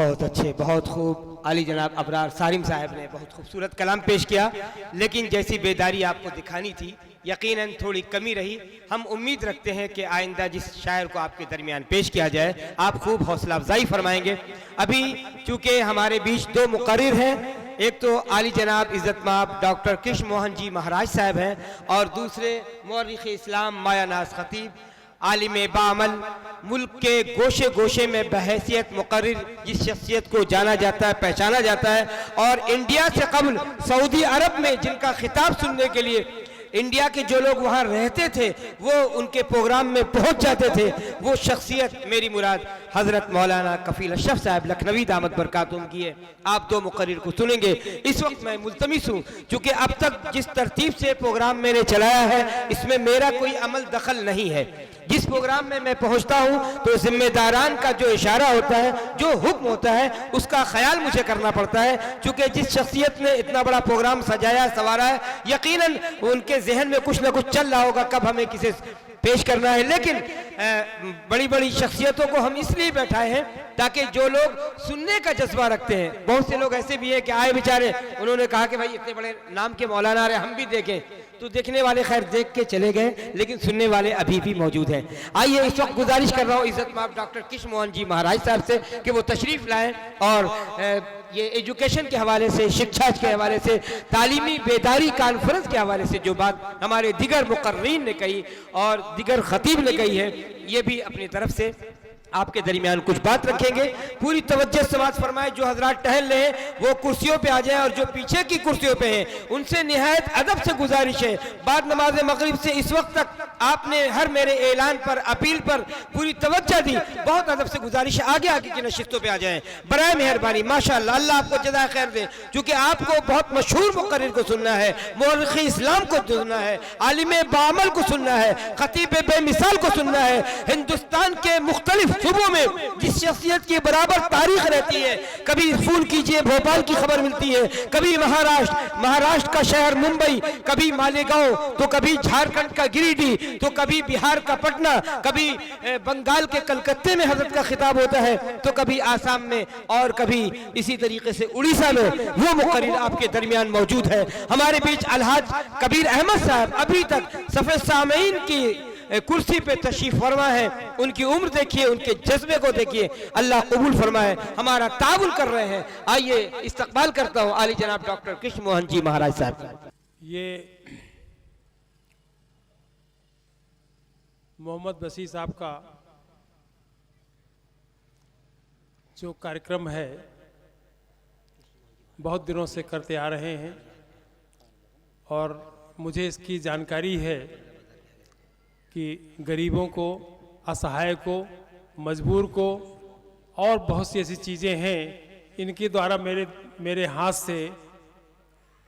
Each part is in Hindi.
बहुत अच्छे, बहुत खूब। आली जनाब अबरार सारिम साहब ने बहुत खूबसूरत कलाम पेश किया, लेकिन जैसी बेदारी आपको दिखानी थी यकीनन थोड़ी कमी रही। हम उम्मीद रखते हैं कि आइंदा जिस शायर को आपके दरमियान पेश किया जाए आप खूब हौसला अफजाई फरमाएंगे। अभी चूँकि हमारे बीच दो मुकर्रिर हैं, एक तो आली जनाब इज़्ज़त माब डॉक्टर कृष्ण मोहन जी महाराज साहब हैं और दूसरे मौर्रिख़ इस्लाम माया नाज खतीब आलिम बामल, मुल्क के गोशे गोशे में बहैसियत मुकर्रिर जिस शख्सियत को जाना जाता है, पहचाना जाता है और इंडिया से कबल सऊदी अरब में जिनका खिताब सुनने के लिए इंडिया के जो लोग वहाँ रहते थे वो उनके प्रोग्राम में पहुँच जाते थे, वो शख्सियत मेरी मुराद हज़रत मौलाना कफ़ील अशरफ साहब लखनवी दामत बरकातुहू की है। आप दो मुकर्रिर को सुनेंगे। इस वक्त मैं मुल्तमिस हूँ, चूँकि अब तक जिस तरतीब से प्रोग्राम मैंने चलाया है इसमें मेरा कोई अमल दखल नहीं है। जिस प्रोग्राम में मैं पहुंचता हूं तो जिम्मेदारान का जो इशारा होता है, जो हुक्म होता है, उसका ख्याल मुझे करना पड़ता है। चूँकि जिस शख्सियत ने इतना बड़ा प्रोग्राम सजाया संवारा है, यकीनन उनके जहन में कुछ ना कुछ चल रहा होगा कब हमें किसे पेश करना है। लेकिन बड़ी बड़ी शख्सियतों को हम इसलिए बैठाए हैं ताकि जो लोग सुनने का जज्बा रखते हैं, बहुत से लोग ऐसे भी हैं कि आए बेचारे, उन्होंने कहा कि भाई इतने बड़े नाम के मौलाना आ रहे हम भी देखें, तो देखने वाले खैर देख के चले गए, लेकिन सुनने वाले अभी भी मौजूद हैं। आइए इस वक्त गुजारिश कर रहा हूँ इज़्ज़त माब डॉक्टर कृष्ण मोहन जी महाराज साहब से कि वो तशरीफ़ लाएं और ये एजुकेशन के हवाले से, शिक्षा के हवाले से, तालीमी बेदारी कॉन्फ्रेंस के हवाले से जो बात हमारे दिगर मुकर्रीन ने कही और दिगर खतीब ने कही है, ये भी अपनी तरफ से आपके दरमियान कुछ बात रखेंगे। पूरी तवज्जो समाज फरमाए। जो हजरात टहल रहे हैं वो कुर्सियों पे आ जाए और जो पीछे की कुर्सियों पे हैं उनसे निहायत अदब से गुजारिश है, बाद नमाज मगरिब से इस वक्त तक आपने हर मेरे ऐलान पर, अपील पर पूरी तवज्जो दी, बहुत अदब से गुजारिश है आगे आगे की नशिस्तों पे आ जाएं बराए मेहरबानी। माशाअल्लाह, अल्लाह आपको जज़ा खैर दे। चूँकि आपको बहुत मशहूर मुकर्रिर को सुनना है, मौरिख़ इस्लाम को सुनना है, आलिम बामल को सुनना है, खतीब बेमिसाल को सुनना है। हिंदुस्तान के मुख्तलिफ सूबों में जिस शख्सियत की बराबर तारीख रहती है, कभी फोन कीजिए भोपाल की खबर मिलती है, कभी महाराष्ट्र का शहर मुंबई, कभी मालेगांव, तो कभी झारखंड का गिरिडीह, तो कभी बिहार का पटना, कभी बंगाल के कलकत्ते में हजरत का खिताब होता है, तो कभी आसाम में और कभी इसी तरीके से उड़ीसा में। वो मुकर्रिर आपके दरमियान मौजूद है। हमारे बीच अलहाज कबीर अहमद साहब अभी तक सफ़े सामईन की कुर्सी पे तशरीफ फरमा है। उनकी उम्र देखिए, उनके जज्बे को देखिए, अल्लाह कबूल फरमाए। हमारा ताउन कर रहे हैं। आइए इस्तकबाल करता हूँ आली जनाब डॉक्टर कृष्ण मोहन जी महाराज साहब। ये मोहम्मद बसी साहब का जो कार्यक्रम है बहुत दिनों से करते आ रहे हैं और मुझे इसकी जानकारी है कि गरीबों को, असहाय को, मजबूर को और बहुत सी ऐसी चीज़ें हैं, इनके द्वारा मेरे हाथ से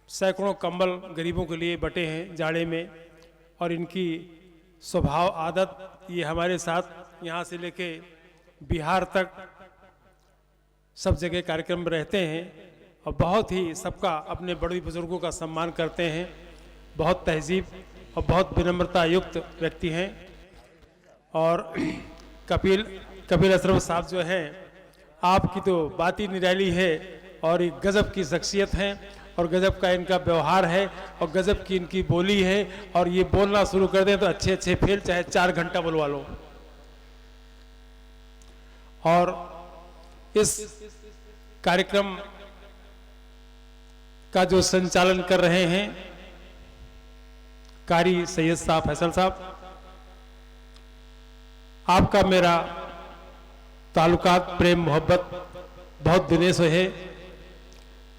सैकड़ों कंबल गरीबों के लिए बटे हैं जाड़े में। और इनकी स्वभाव आदत, ये हमारे साथ यहाँ से लेके बिहार तक सब जगह कार्यक्रम में रहते हैं और बहुत ही सबका, अपने बड़े बुजुर्गों का सम्मान करते हैं। बहुत तहजीब और बहुत विनम्रता युक्त व्यक्ति हैं। और कपिल अशरफ साहब जो हैं, आपकी तो बात ही निराली है और एक गजब की शख्सियत हैं और गजब का इनका व्यवहार है और गजब की इनकी बोली है। और ये बोलना शुरू कर दें तो अच्छे अच्छे फेल चाहे 4 घंटा बुलवा लो। और इस कार्यक्रम का जो संचालन कर रहे हैं कारी सैयद साहब, फैसल साहब, आपका मेरा ताल्लुकात, प्रेम मोहब्बत बहुत दिनों से है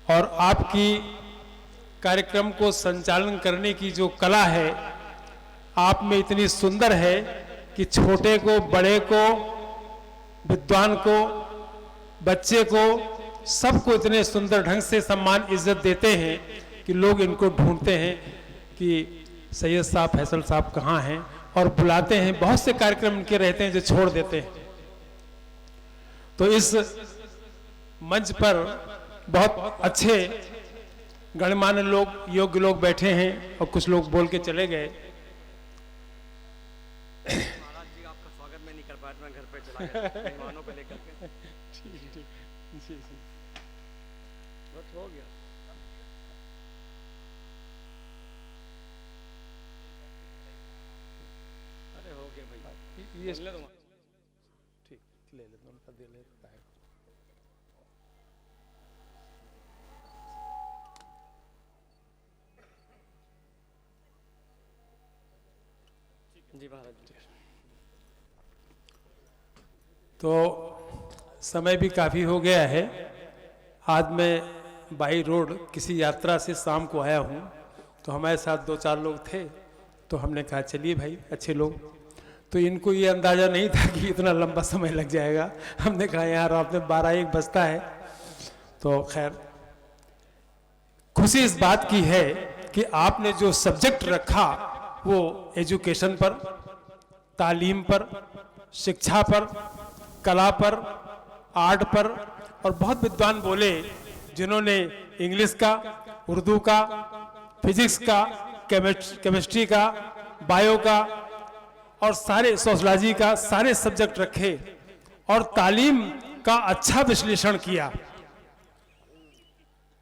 और आपकी कार्यक्रम को संचालन करने की जो कला है आप में इतनी सुंदर है कि छोटे को, बड़े को, विद्वान को, बच्चे को, सबको इतने सुंदर ढंग से सम्मान इज्जत देते हैं कि लोग इनको ढूंढते हैं कि सैयद साहब, फैसल साहब कहाँ हैं और बुलाते हैं। बहुत से कार्यक्रम इनके रहते हैं जो छोड़ देते हैं। तो इस मंच पर बहुत अच्छे गणमान्य लोग, योग्य लोग बैठे हैं और कुछ लोग बोल के चले गए। महाराज जी आपका स्वागत मैं नहीं कर पाया, घर पे चला गया मेहमानों को लेकर के। ठीक बस हो गया। अरे हो गया भाई, ये ठीक ले लेते उनका दे लेता है। जी महाराज। तो समय भी काफ़ी हो गया है। आज मैं बाई रोड किसी यात्रा से शाम को आया हूँ, तो हमारे साथ 2-4 लोग थे, तो हमने कहा चलिए भाई अच्छे लोग, तो इनको ये अंदाज़ा नहीं था कि इतना लंबा समय लग जाएगा। हमने कहा यार रात में 12-1 बजता है। तो खैर खुशी इस बात की है कि आपने जो सब्जेक्ट रखा वो एजुकेशन पर, तालीम पर, शिक्षा पर, कला पर, आर्ट पर, और बहुत विद्वान बोले जिन्होंने इंग्लिश का, उर्दू का, फिजिक्स का, केमिस्ट्री का, बायो का और सारे सोशलॉजी का सारे सब्जेक्ट रखे और तालीम का अच्छा विश्लेषण किया।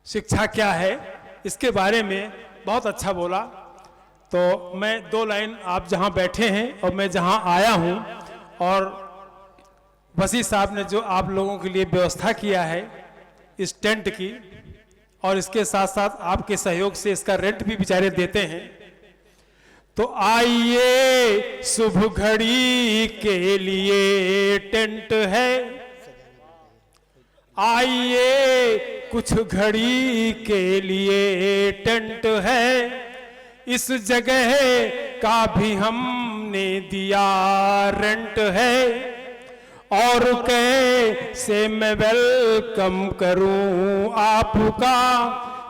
शिक्षा क्या है इसके बारे में बहुत अच्छा बोला। तो मैं 2 लाइन, आप जहां बैठे हैं और मैं जहां आया हूं, और वसी साहब ने जो आप लोगों के लिए व्यवस्था किया है इस टेंट की, और इसके साथ साथ आपके सहयोग से इसका रेंट भी बेचारे देते हैं। तो आइए शुभ घड़ी के लिए टेंट है, आइए कुछ घड़ी के लिए टेंट है, इस जगह का भी हमने दिया रेंट है, और कैसे मैं वेलकम करूं आपका,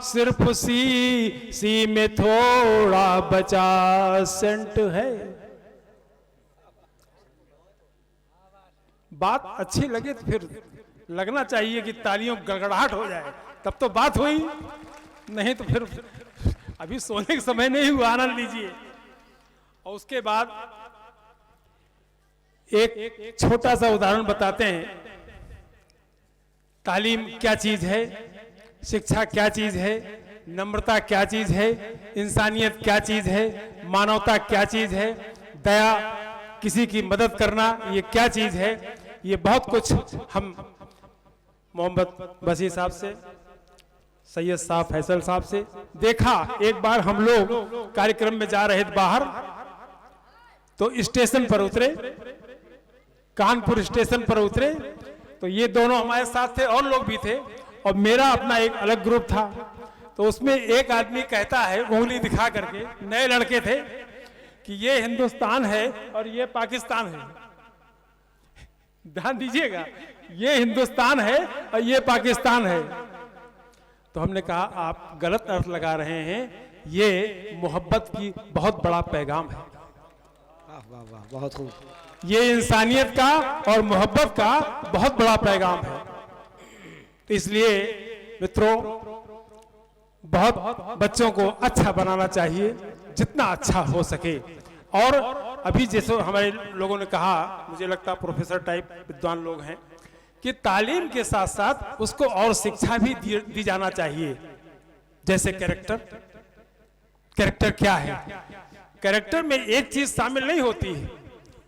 सिर्फ सी में थोड़ा बचा सेंट है। बात अच्छी लगे तो फिर लगना चाहिए कि तालियों गड़गड़ाहट हो जाए, तब तो बात हुई, नहीं तो फिर अभी सोने का समय नहीं हुआ, आनंद लीजिए। और उसके बाद एक छोटा सा उदाहरण बताते हैं। तालीम क्या चीज है, शिक्षा क्या चीज है, नम्रता क्या चीज है, इंसानियत क्या चीज है, मानवता क्या चीज है, दया, किसी की मदद करना, ये क्या चीज है। ये बहुत कुछ हम मोहम्मद बशीर साहब से, सैयद साहब, फैसल साहब से देखा। एक बार हम लोग कार्यक्रम में जा रहे थे बाहर, तो स्टेशन पर उतरे, कानपुर स्टेशन पर उतरे, तो ये दोनों हमारे साथ थे और लोग भी थे, और मेरा अपना एक अलग ग्रुप था। तो उसमें एक आदमी कहता है उंगली दिखा करके, नए लड़के थे, कि ये हिंदुस्तान है और ये पाकिस्तान है। ध्यान दीजिएगा, ये हिंदुस्तान है और ये पाकिस्तान है। तो हमने कहा आप गलत अर्थ लगा रहे हैं, ये मोहब्बत की बहुत बड़ा पैगाम है। वाह वाह वाह, बहुत खूब। ये इंसानियत का और मोहब्बत का बहुत बड़ा पैगाम है। तो इसलिए मित्रों, बहुत बच्चों को अच्छा बनाना चाहिए, जितना अच्छा हो सके। और अभी जैसे हमारे लोगों ने कहा, मुझे लगता प्रोफेसर टाइप विद्वान लोग हैं, कि तालीम के साथ साथ उसको और शिक्षा भी दी जाना चाहिए। जैसे कैरेक्टर, कैरेक्टर क्या है, कैरेक्टर में एक चीज शामिल नहीं होती है,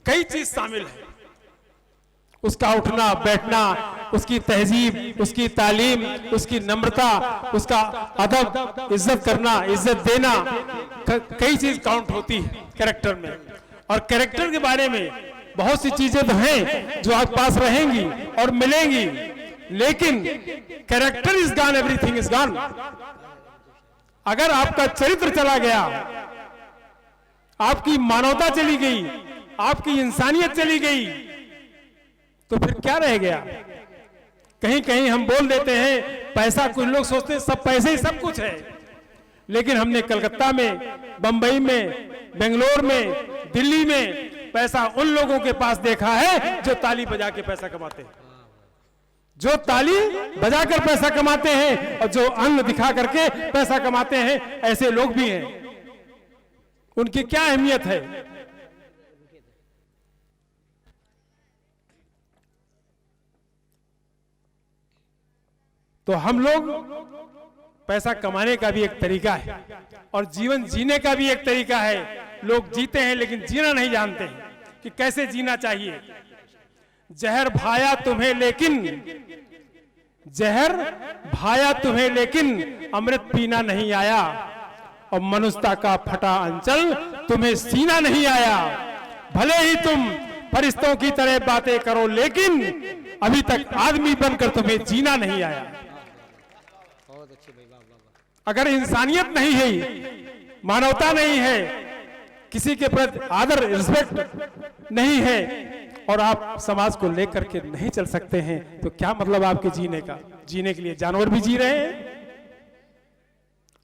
कई चीज शामिल है। उसका उठना बैठना, उसकी तहजीब, उसकी तालीम, उसकी नम्रता, उसका अदब, इज्जत करना, इज्जत देना, कई चीज काउंट होती है कैरेक्टर में। और कैरेक्टर के बारे में बहुत सी चीजें तो हैं जो आपके पास रहेंगी और मिलेंगी, लेकिन character is gone, everything is gone. अगर आपका चरित्र चला गया, आपकी मानवता चली गई, आपकी इंसानियत चली गई, तो फिर क्या रह गया। कहीं कहीं हम बोल देते हैं पैसा, कुछ लोग सोचते हैं सब पैसे ही सब कुछ है, लेकिन हमने कलकत्ता में, बंबई में, बेंगलोर में, दिल्ली में पैसा उन लोगों के पास देखा है जो ताली बजा के पैसा कमाते हैं, जो ताली बजाकर पैसा कमाते हैं और जो अंग दिखा करके पैसा कमाते हैं, ऐसे लोग भी हैं। उनकी क्या अहमियत है। तो हम लोग पैसा कमाने का भी एक तरीका है और जीवन जीने का भी एक तरीका है। लोग जीते हैं लेकिन जीना नहीं जानते हैं कि कैसे जीना चाहिए। जहर भाया तुम्हें लेकिन, जहर भाया तुम्हें लेकिन अमृत पीना नहीं आया, और मनुष्यता का फटा अंचल तुम्हें सीना नहीं आया। भले ही तुम फरिश्तों की तरह बातें करो लेकिन अभी तक आदमी बनकर तुम्हें जीना नहीं आया। अगर इंसानियत नहीं है, मानवता नहीं है, किसी के प्रति आदर रिस्पेक्ट नहीं है और आप समाज को लेकर के नहीं चल सकते हैं तो क्या मतलब आपके जीने का। जीने के लिए जानवर भी जी रहे हैं,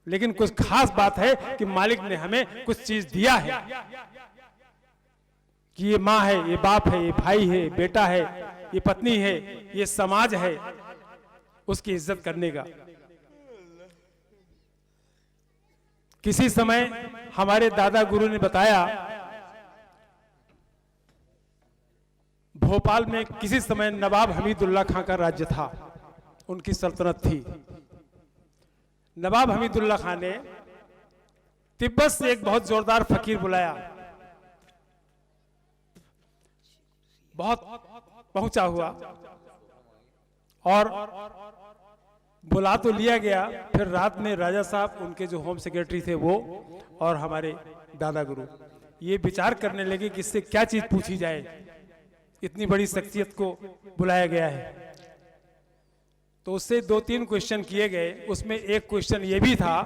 लेकिन कुछ खास बात है कि मालिक ने हमें कुछ चीज दिया है कि ये माँ है, ये बाप है, ये भाई है, बेटा है, ये पत्नी है, ये समाज है, उसकी इज्जत करने का। किसी समय हमारे दादा गुरु ने बताया, भोपाल में किसी समय नवाब हमीदुल्लाह खां का राज्य था, उनकी सल्तनत थी। नवाब हमीदुल्लाह खां ने तिब्बत से एक बहुत जोरदार फकीर बुलाया, बहुत पहुंचा हुआ, और बुला तो लिया गया। फिर रात में राजा साहब, उनके जो होम सेक्रेटरी थे वो, और हमारे दादा गुरु ये विचार करने लगे कि इससे क्या चीज पूछी जाए, इतनी बड़ी शख्सियत को बुलाया गया है। तो उससे 2-3 क्वेश्चन किए गए। उसमें एक क्वेश्चन ये भी था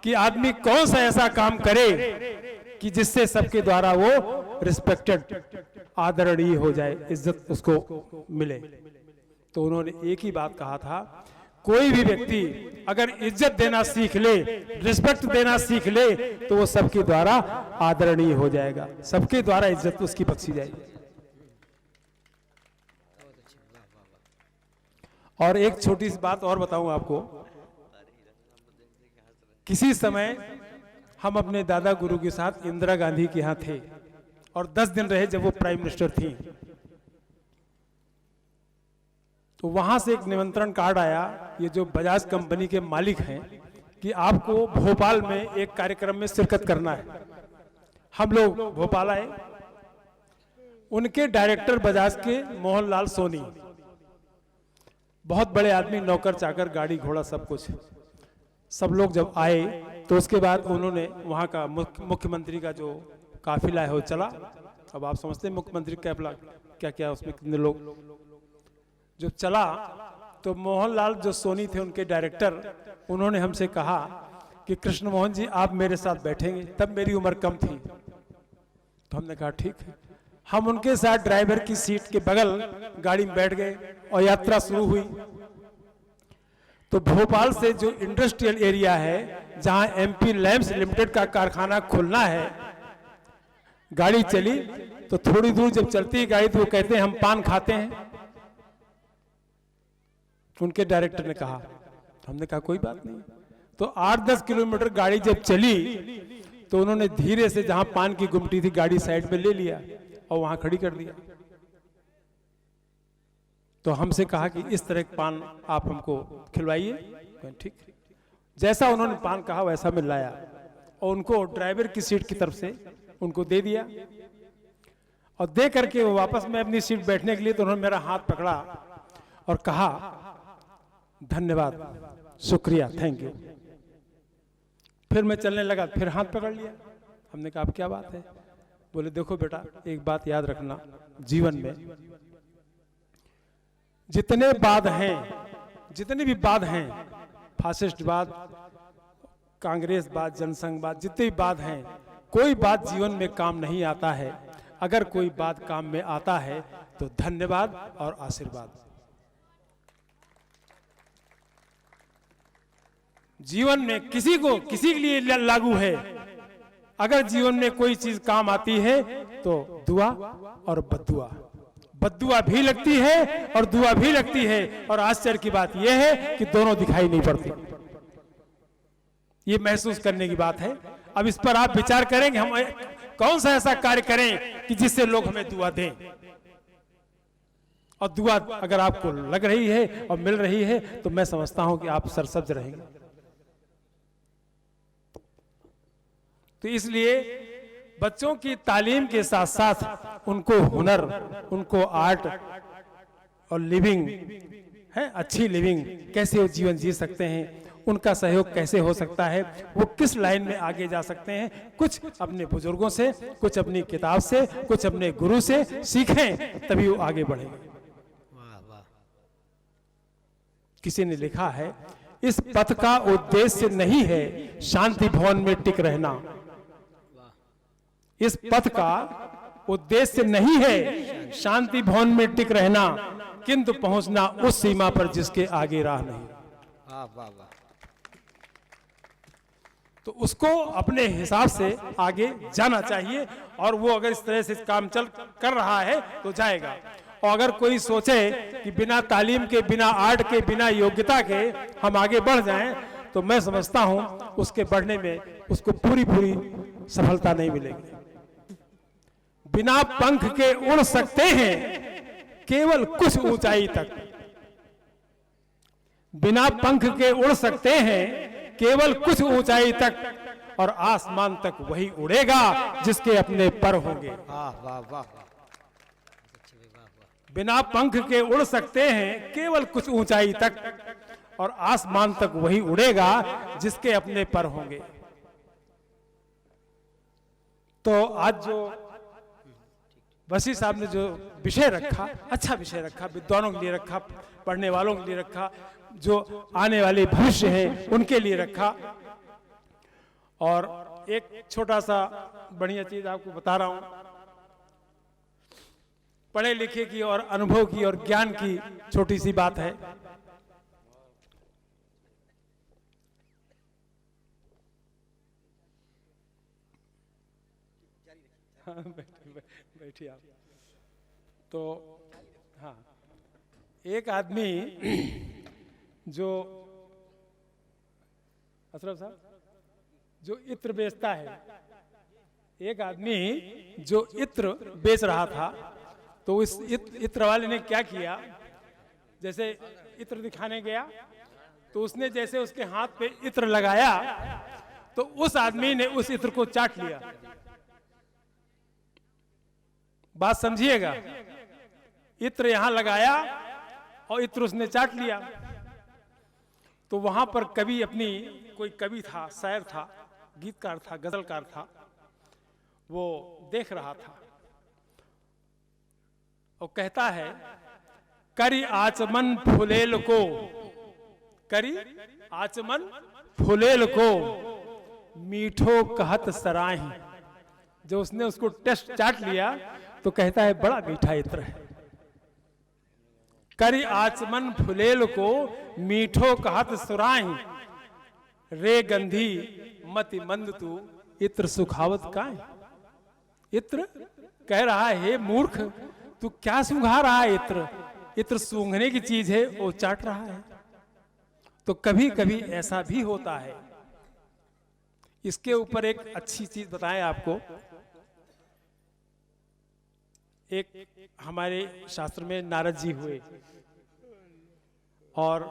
कि आदमी कौन सा ऐसा काम करे कि जिससे सबके द्वारा वो रिस्पेक्टेड, आदरणीय हो जाए, इज्जत उसको मिले। तो उन्होंने एक ही बात कहा था, कोई भी व्यक्ति अगर इज्जत देना सीख ले, रिस्पेक्ट देना सीख ले, तो वो सबके द्वारा आदरणीय हो जाएगा, सबके द्वारा इज्जत उसकी बख्शी जाएगी। और एक छोटी सी बात और बताऊं आपको। किसी समय हम अपने दादा गुरु के साथ इंदिरा गांधी के यहाँ थे और 10 दिन रहे जब वो प्राइम मिनिस्टर थी। तो वहां से एक निमंत्रण कार्ड आया, ये जो बजाज कंपनी के मालिक हैं, कि आपको भोपाल में एक कार्यक्रम में शिरकत करना है। हम लोग भोपाल आए। उनके डायरेक्टर बजाज के मोहनलाल सोनी, बहुत बड़े आदमी, नौकर चाकर, गाड़ी घोड़ा सब कुछ। सब लोग जब आए तो उसके बाद उन्होंने वहाँ का मुख्यमंत्री का जो काफिला है वो चला। अब आप समझते हैं मुख्यमंत्री काफिला क्या क्या, उसमें कितने लोग। जब चला तो मोहनलाल जो सोनी थे उनके डायरेक्टर, उन्होंने हमसे कहा कि कृष्ण मोहन जी आप मेरे साथ बैठेंगे। तब मेरी उम्र कम थी, तो हमने कहा ठीक है। हम उनके साथ ड्राइवर की सीट के बगल गाड़ी में बैठ गए और यात्रा शुरू हुई। तो भोपाल से जो इंडस्ट्रियल एरिया है, जहां एमपी लैंप्स लिमिटेड का कारखाना खुलना है, गाड़ी चली। तो थोड़ी दूर जब चलती है गाड़ी तो वो कहते हैं हम पान खाते हैं। उनके डायरेक्टर ने कहा, हमने कहा कोई बात नहीं। तो 8-10 किलोमीटर गाड़ी जब चली तो उन्होंने धीरे से जहां पान की गुमटी थी गाड़ी साइड पे ले लिया और वहां खड़ी कर दिया। तो हमसे कहा कि इस तरह के पान आप हमको खिलवाइए। ठीक, जैसा उन्होंने पान कहा वैसा मैं लाया और उनको ड्राइवर की सीट की तरफ से उनको दे दिया। और दे करके वो वापस मैं अपनी सीट बैठने के लिए, तो उन्होंने मेरा हाथ पकड़ा और कहा धन्यवाद, शुक्रिया, थैंक यू। फिर मैं चलने लगा, फिर हाथ पकड़ लिया। हमने कहा अब क्या बात है? बोले देखो बेटा, एक बात याद रखना, जीवन में जितने वाद हैं, जितने भी वाद हैं, फासिस्टवाद, कांग्रेसवाद, जनसंघवाद, जितने भी वाद हैं, कोई बात जीवन में काम नहीं आता है। अगर कोई बात काम में आता है तो धन्यवाद और आशीर्वाद। जीवन में किसी को, किसी के लिए लागू है। अगर जीवन में कोई चीज काम आती है तो दुआ और बद्दुआ, बद्दुआ भी लगती है और दुआ भी लगती है। और आश्चर्य की बात यह है कि दोनों दिखाई नहीं पड़ती। ये महसूस करने की बात है। अब इस पर आप विचार करेंगे, हम कौन सा ऐसा कार्य करें कि जिससे लोग हमें दुआ दें, और दुआ अगर आपको लग रही है और मिल रही है तो मैं समझता हूं कि आप सरसब्ज रहेंगे। तो इसलिए बच्चों की तालीम के साथ साथ उनको हुनर, उनको आर्ट और लिविंग है, अच्छी लिविंग कैसे वो जीवन जी सकते हैं, उनका सहयोग कैसे हो सकता है, वो किस लाइन में आगे जा सकते हैं, कुछ अपने बुजुर्गों से, कुछ अपनी किताब से, कुछ अपने गुरु से सीखें, तभी वो आगे बढ़ेंगे। किसी ने लिखा है, इस पथ का उद्देश्य नहीं है शांति भवन में टिक रहना। इस पथ का उद्देश्य नहीं है शांति भवन में टिक रहना, किंतु पहुंचना उस सीमा पर जिसके आगे राह नहीं। वाह वाह वाह। तो उसको अपने हिसाब से आगे जाना चाहिए, और वो अगर इस तरह से काम चल कर रहा है तो जाएगा। और अगर कोई सोचे कि बिना तालीम के, बिना आर्ट के, बिना योग्यता के हम आगे बढ़ जाएं, तो मैं समझता हूं उसके बढ़ने में उसको पूरी पूरी सफलता नहीं मिलेगी। बिना पंख के उड़ सकते हैं केवल कुछ ऊंचाई तक। बिना पंख के उड़ सकते हैं केवल कुछ ऊंचाई तक, और आसमान तक वही उड़ेगा जिसके अपने पर होंगे। वाह वाह वाह। बिना पंख के उड़ सकते हैं केवल कुछ ऊंचाई तक, और आसमान तक वही उड़ेगा जिसके अपने पर होंगे। तो आज जो वसी साहब ने जो विषय रखा, अच्छा विषय रखा, विद्वानों के लिए रखा, पढ़ने वालों के लिए रखा, जो आने वाले भविष्य है उनके लिए रखा। और एक छोटा सा बढ़िया चीज आपको बता रहा हूं, पढ़े लिखे की और अनुभव की और ज्ञान की छोटी सी बात है। हाँ, बैठिए आप। तो हाँ, एक आदमी जो अशरफ साहब जो इत्र बेचता है, एक आदमी जो इत्र बेच रहा था, तो इस इत्र वाले ने क्या किया, जैसे इत्र दिखाने गया तो उसने जैसे उसके हाथ पे इत्र लगाया तो उस आदमी ने उस इत्र को चाट लिया। बात समझिएगा, इत्र यहां लगाया और इत्र उसने चाट लिया। तो वहां पर कवि, अपनी कोई कवि था, शायर था, गीतकार था, गजलकार था, वो देख रहा था और कहता है, करी आचमन फुलेल को, करी आचमन फुलेल को, मीठो कहत सराही। जो उसने उसको टेस्ट चाट लिया तो कहता है बड़ा मीठा इत्र है। करी आचमन फुलेल को, मीठो कहत सुराही, रे गंधी मति मंद तू, इत्र सुखावत काहे। इत्र कह रहा है, हे मूर्ख, तू क्या सूंघा रहा है इत्र? इत्र सूंघने की चीज है, वो चाट रहा है। तो कभी कभी ऐसा भी होता है। इसके ऊपर एक अच्छी चीज बताएं आपको। एक हमारे शास्त्र में नारद जी हुए और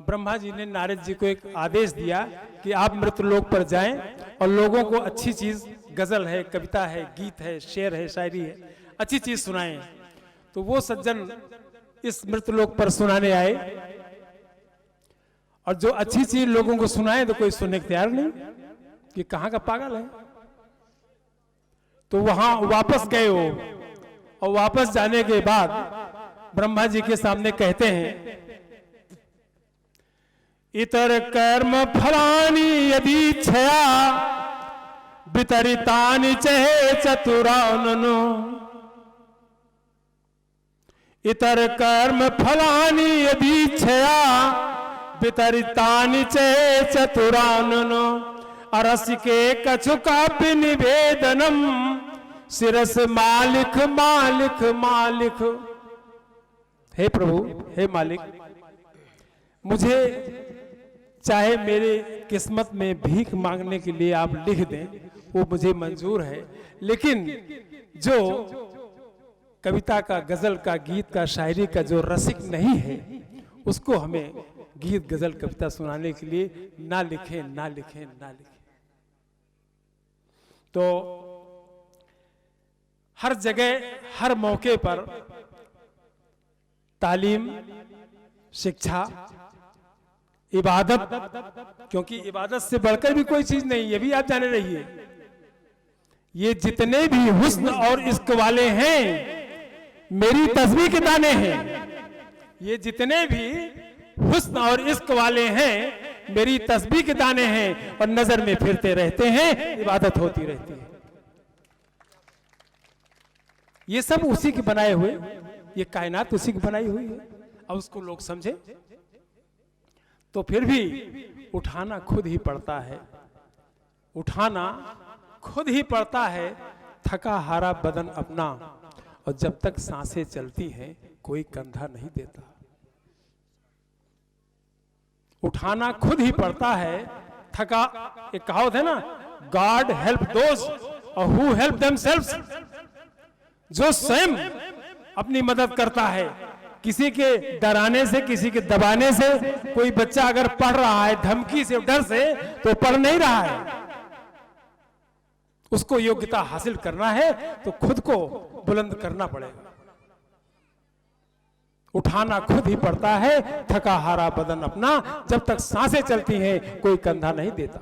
ब्रह्मा जी ने नारद जी को एक आदेश दिया कि आप मृतलोक पर जाएं और लोगों को अच्छी चीज, गजल है, कविता है, गीत है, शेर है, शायरी है, अच्छी चीज सुनाएं। तो वो सज्जन इस मृतलोक पर सुनाने आए, और जो अच्छी चीज लोगों को सुनाए तो कोई सुनने को तैयार नहीं, कि कहां का पागल है। तो वहां वापस गए वो, और वापस जाने के बाद ब्रह्मा जी के सामने कहते हैं, इतर कर्म फलानी यदि छया, वितरितानि चहे चतुराननो। इतर कर्म फलानि यदि छया, वितरितानि चहे चतुराननो। अरसिके कछु कापि निवेदनम, शिरस मालिक मालिक मालिक। हे प्रभु, हे मालिक, मुझे चाहे मेरे किस्मत में भीख मांगने के लिए आप लिख दें, वो मुझे मंजूर है, लेकिन जो कविता का, गजल का, गीत का, शायरी का जो रसिक नहीं है उसको हमें गीत, गजल, कविता सुनाने के लिए ना लिखें, ना लिखें, ना लिखें। तो हर जगह, हर मौके पर तालीम, शिक्षा, इबादत, क्योंकि इबादत से बढ़कर भी कोई चीज नहीं, ये भी आप जाने रहिए। ये जितने भी हुस्न और इश्क वाले हैं मेरी तस्बीह के दाने हैं। ये जितने भी हुस्न और इश्क वाले हैं मेरी तस्बीह के दाने हैं, और नजर में फिरते रहते हैं, इबादत होती रहती है। ये सब उसी के बनाए हुए, ये कायनात उसी की बनाई हुई है। अब उसको लोग समझे तो फिर भी उठाना खुद ही पड़ता है, उठाना खुद ही पड़ता है, थका हारा बदन अपना, और जब तक सांसें चलती हैं कोई कंधा नहीं देता। उठाना खुद ही पड़ता है, थका, एक कहावत है ना, God help those who help themselves. जो स्वयं अपनी मदद करता है, किसी के डराने से, किसी के दबाने से, कोई बच्चा अगर पढ़ रहा है धमकी से, डर से, तो पढ़ नहीं रहा है। उसको योग्यता हासिल करना है तो खुद को बुलंद करना पड़ेगा। उठाना खुद ही पड़ता है, थका हारा बदन अपना, जब तक सांसें चलती हैं कोई कंधा नहीं देता।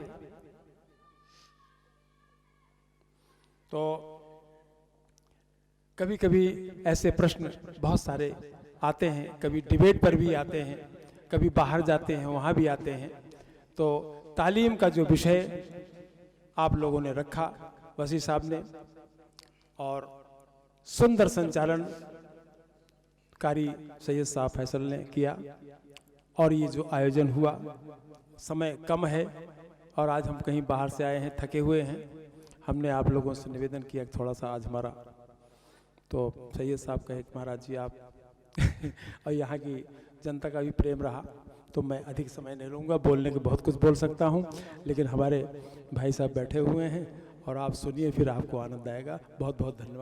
तो कभी कभी ऐसे प्रश्न बहुत सारे आते हैं, कभी डिबेट पर भी आते हैं, कभी बाहर जाते हैं वहाँ भी आते हैं। तो तालीम का जो विषय आप लोगों ने रखा, वसी साहब ने, और सुंदर संचालन कारी सैयद साहब फैसल ने किया, और ये जो आयोजन हुआ, समय कम है और आज हम कहीं बाहर से आए हैं, थके हुए हैं। हमने आप लोगों से निवेदन किया कि थोड़ा सा आज हमारा, तो सैयद साहब कहे कि महाराज जी आप और यहाँ की जनता का भी प्रेम रहा तो मैं अधिक समय नहीं लूँगा, बोलने के बहुत कुछ बोल सकता हूँ, लेकिन हमारे भाई साहब बैठे हुए हैं और आप सुनिए, फिर आपको आनंद आएगा। बहुत बहुत धन्यवाद।